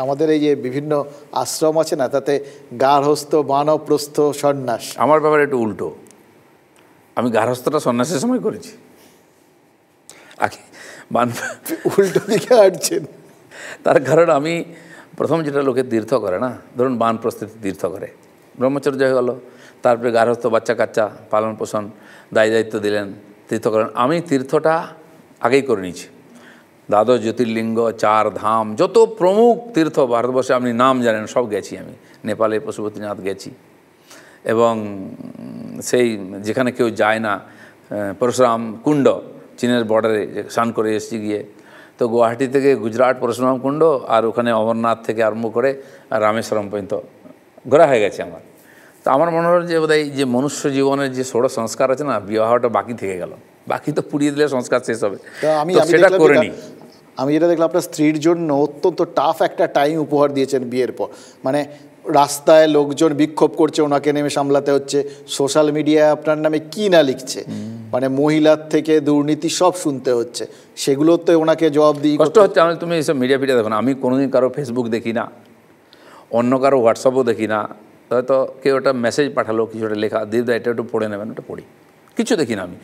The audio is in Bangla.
আমাদের এই যে বিভিন্ন আশ্রম আছে না, তাতে গার্হস্থ বানপ্রস্থ সন্ন্যাস। আমার ব্যাপারে একটু উল্টো, আমি গার্হস্থ্যটা সন্ন্যাসের সময় করেছি, আগে উল্টো দিকে হাঁটছেন। তার কারণ আমি প্রথম যেটা লোকে তীর্থ করে না, ধরুন বানপ্রস্থিতি তীর্থ করে, ব্রহ্মচর্য হয়ে গেল, তারপরে গার্হস্থ্য বাচ্চা কাচ্চা পালন পোষণ দায়িত্ব দিলেন, তীর্থ করেন। আমি তীর্থটা আগেই করে নিয়েছি, দ্বাদশ জ্যোতির্লিঙ্গ, 4 ধাম, যত প্রমুখ তীর্থ ভারতবর্ষে আপনি নাম জানেন সব গেছি আমি। নেপালে পশুপতিনাথ গেছি, এবং সেই যেখানে কেউ যায় না, পরশুরাম কুণ্ড চীনের বর্ডারে স্নান করে এসেছি গিয়ে। তো গুয়াহাটি থেকে গুজরাট পরশুরাম কুণ্ড, আর ওখানে অমরনাথ থেকে আরম্ভ করে রামেশ্বরম পর্যন্ত ঘোরা হয়ে গেছে আমার। তো আমার মনে হল যে বোধহয় যে মনুষ্য জীবনের যে ষোড়শ সংস্কার আছে না, বিবাহটা বাকি থেকে গেল, বাকি তো পুড়িয়ে দিলে সংস্কার শেষ হবে, সেটা করে নিই। আমি যেটা দেখলাম, আপনার স্ত্রীর জন্য অত্যন্ত টাফ একটা টাইম উপহার দিয়েছেন বিয়ের পর। মানে রাস্তায় লোকজন বিক্ষোভ করছে, ওনাকে নেমে সামলাতে হচ্ছে, সোশ্যাল মিডিয়ায় আপনার নামে কি না লিখছে, মানে মহিলার থেকে দুর্নীতি সব শুনতে হচ্ছে, সেগুলোতে ওনাকে জবাব দিয়ে কষ্ট হচ্ছে। আমি তুমি এইসব মিডিয়া দেখো না, আমি কোনোদিন কারো ফেসবুক দেখি না, অন্য কারো হোয়াটসঅ্যাপও দেখি না। হয়তো কেউ একটা মেসেজ পাঠালো, কিছু একটা লেখা, দিদা এটা একটু পড়ে নেবেন, ওটা পড়ি, কিছু দেখি না আমি।